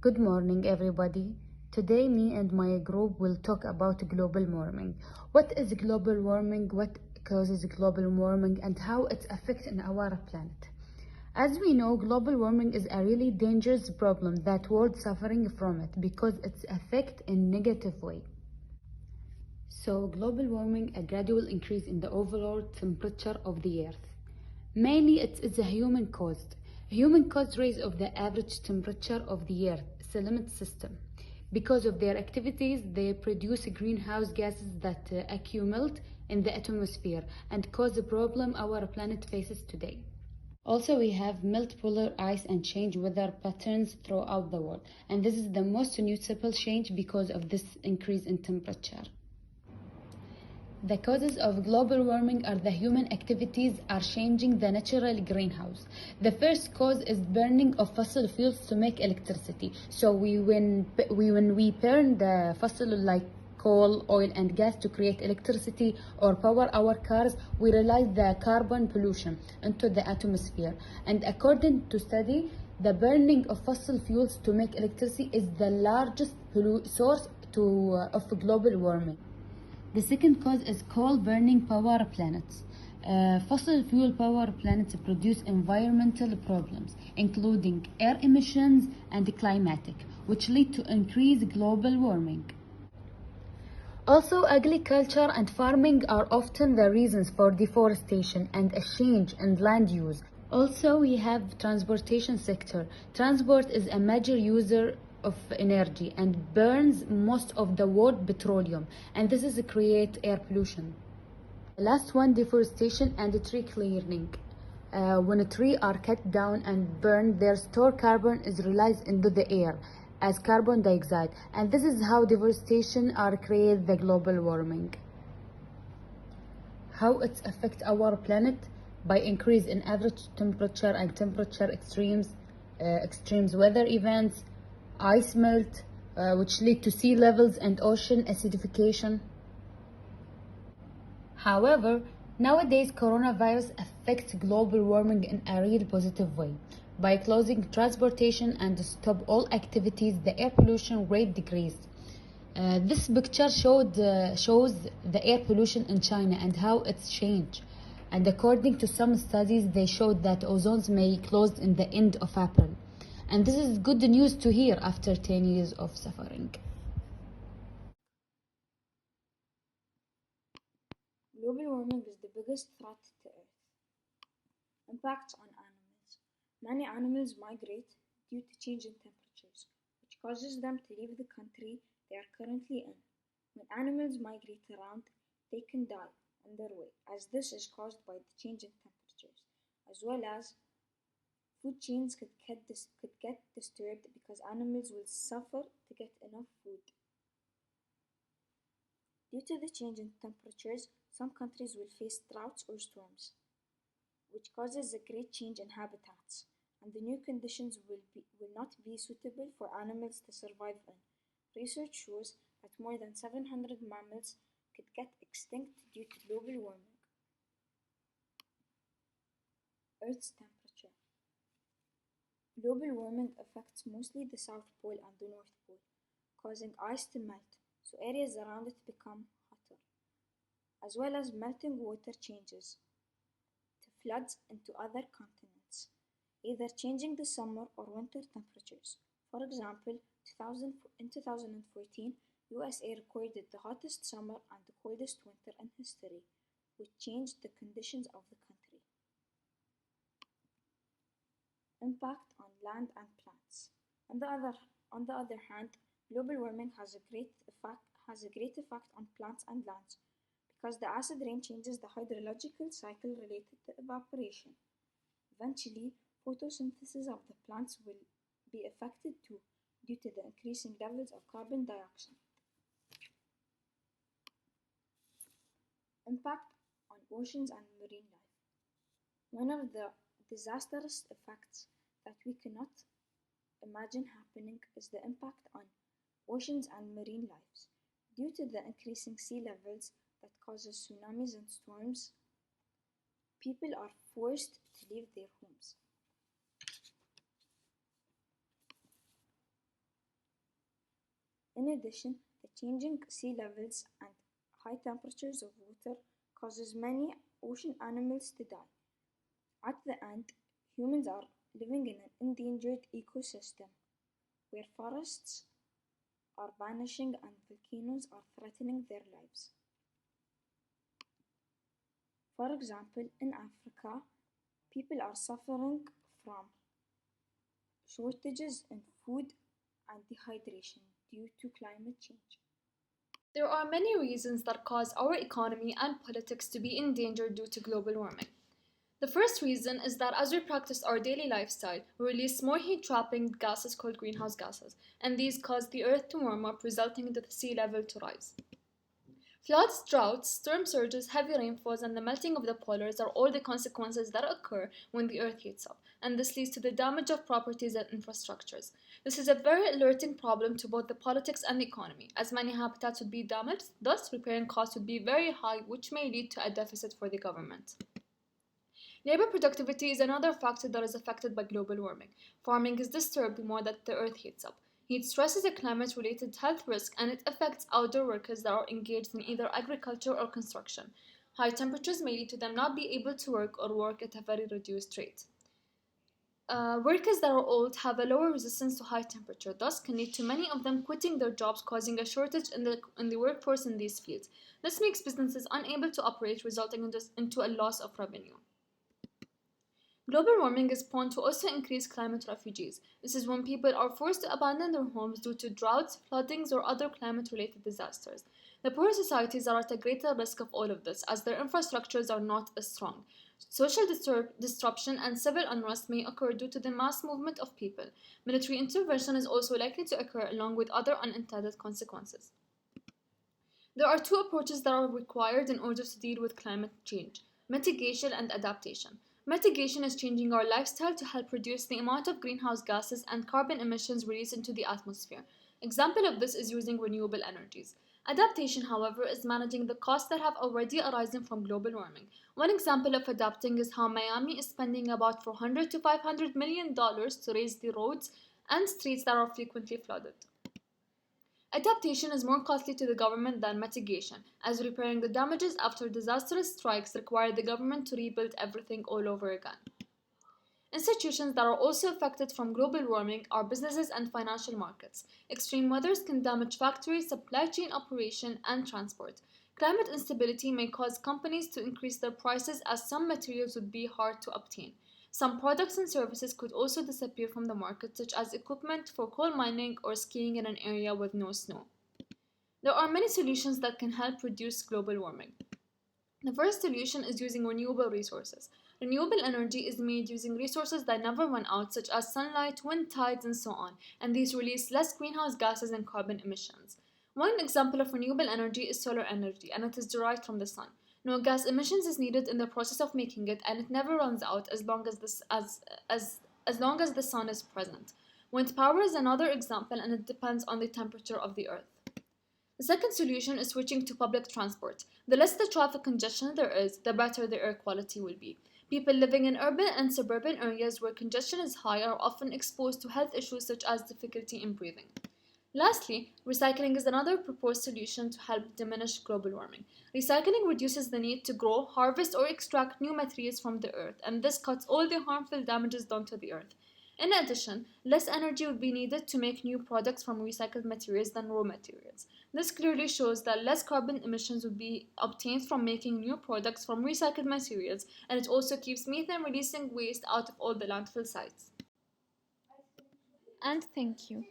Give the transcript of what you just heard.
Good morning, everybody. Today, me and my group will talk about global warming. What is global warming? What causes global warming? And how it's affecting our planet? As we know, global warming is a really dangerous problem that world suffering from it because it's affect in negative way. So, global warming, a gradual increase in the overall temperature of the earth. Mainly, it's a human caused. Human caused rise of the average temperature of the earth, limit system. Because of their activities, they produce greenhouse gases that accumulate in the atmosphere and cause the problem our planet faces today. Also, we have melt polar ice and change weather patterns throughout the world. And this is the most noticeable change because of this increase in temperature. The causes of global warming are the human activities are changing the natural greenhouse. The first cause is burning of fossil fuels to make electricity. So when we burn the fossil like coal, oil and gas to create electricity or power our cars, we release the carbon pollution into the atmosphere. And according to study, the burning of fossil fuels to make electricity is the largest source of global warming. The second cause is coal burning power plants. Fossil fuel power plants produce environmental problems, including air emissions and climatic, which lead to increased global warming. Also, agriculture and farming are often the reasons for deforestation and a change in land use. Also, we have transportation sector. Transport is a major user of energy and burns most of the world petroleum, and this is create air pollution. The last one, deforestation and tree clearing. When a tree are cut down and burned, their stored carbon is released into the air as carbon dioxide, and this is how deforestation are create the global warming. How it affect our planet? By increase in average temperature and temperature extremes, extremes weather events, ice melt, which lead to sea levels and ocean acidification. However, nowadays coronavirus affects global warming in a real positive way. By closing transportation and stop all activities, the air pollution rate decreased. This picture shows the air pollution in China and how it's changed. And according to some studies, they showed that ozone may close in the end of April. And this is good news to hear after 10 years of suffering. Global warming is the biggest threat to Earth. Impacts on animals. Many animals migrate due to changing temperatures, which causes them to leave the country they are currently in. When animals migrate around, they can die on their way, as this is caused by the changing temperatures, as well as food chains could get disturbed because animals will suffer to get enough food. Due to the change in temperatures, some countries will face droughts or storms, which causes a great change in habitats, and the new conditions will not be suitable for animals to survive in. Research shows that more than 700 mammals could get extinct due to global warming. Earth's temperature. Global warming affects mostly the South Pole and the North Pole, causing ice to melt, so areas around it become hotter, as well as melting water changes to floods into other continents, either changing the summer or winter temperatures. For example, in 2014, USA recorded the hottest summer and the coldest winter in history, which changed the conditions of the country. Impact on land and plants. On the other hand, global warming has a great effect on plants and lands because the acid rain changes the hydrological cycle related to evaporation. Eventually, photosynthesis of the plants will be affected too due to the increasing levels of carbon dioxide. Impact on oceans and marine life. One of the disastrous effects that we cannot imagine happening is the impact on oceans and marine lives. Due to the increasing sea levels that causes tsunamis and storms, people are forced to leave their homes. In addition, the changing sea levels and high temperatures of water causes many ocean animals to die. At the end, humans are living in an endangered ecosystem where forests are vanishing and volcanoes are threatening their lives. For example, in Africa, people are suffering from shortages in food and dehydration due to climate change. There are many reasons that cause our economy and politics to be in danger due to global warming. The first reason is that as we practice our daily lifestyle, we release more heat trapping gases called greenhouse gases, and these cause the earth to warm up, resulting in the sea level to rise. Floods, droughts, storm surges, heavy rainfalls, and the melting of the polars are all the consequences that occur when the earth heats up, and this leads to the damage of properties and infrastructures. This is a very alerting problem to both the politics and the economy, as many habitats would be damaged, thus repairing costs would be very high, which may lead to a deficit for the government. Labor productivity is another factor that is affected by global warming. Farming is disturbed the more that the earth heats up. Heat stress is a climate-related health risk and it affects outdoor workers that are engaged in either agriculture or construction. High temperatures may lead to them not be able to work or work at a very reduced rate. Workers that are old have a lower resistance to high temperature, thus can lead to many of them quitting their jobs, causing a shortage in the workforce in these fields. This makes businesses unable to operate, resulting into a loss of revenue. Global warming is prone to also increase climate refugees. This is when people are forced to abandon their homes due to droughts, floodings, or other climate-related disasters. The poorer societies are at a greater risk of all of this, as their infrastructures are not as strong. Social disruption and civil unrest may occur due to the mass movement of people. Military intervention is also likely to occur along with other unintended consequences. There are two approaches that are required in order to deal with climate change: mitigation and adaptation. Mitigation is changing our lifestyle to help reduce the amount of greenhouse gases and carbon emissions released into the atmosphere. Example of this is using renewable energies. Adaptation, however, is managing the costs that have already arisen from global warming. One example of adapting is how Miami is spending about $400 to $500 million to raise the roads and streets that are frequently flooded. Adaptation is more costly to the government than mitigation, as repairing the damages after disastrous strikes require the government to rebuild everything all over again. Institutions that are also affected from global warming are businesses and financial markets. Extreme weathers can damage factories, supply chain operation, and transport. Climate instability may cause companies to increase their prices as some materials would be hard to obtain. Some products and services could also disappear from the market, such as equipment for coal mining or skiing in an area with no snow. There are many solutions that can help reduce global warming. The first solution is using renewable resources. Renewable energy is made using resources that never run out, such as sunlight, wind, tides, and so on, and these release less greenhouse gases and carbon emissions. One example of renewable energy is solar energy, and it is derived from the sun. No gas emissions is needed in the process of making it, and it never runs out as long as the sun is present. Wind power is another example, and it depends on the temperature of the earth. The second solution is switching to public transport. The less the traffic congestion there is, the better the air quality will be. People living in urban and suburban areas where congestion is high are often exposed to health issues such as difficulty in breathing. Lastly, recycling is another proposed solution to help diminish global warming. Recycling reduces the need to grow, harvest, or extract new materials from the earth, and this cuts all the harmful damages done to the earth. In addition, less energy would be needed to make new products from recycled materials than raw materials. This clearly shows that less carbon emissions would be obtained from making new products from recycled materials, and it also keeps methane releasing waste out of all the landfill sites. And thank you.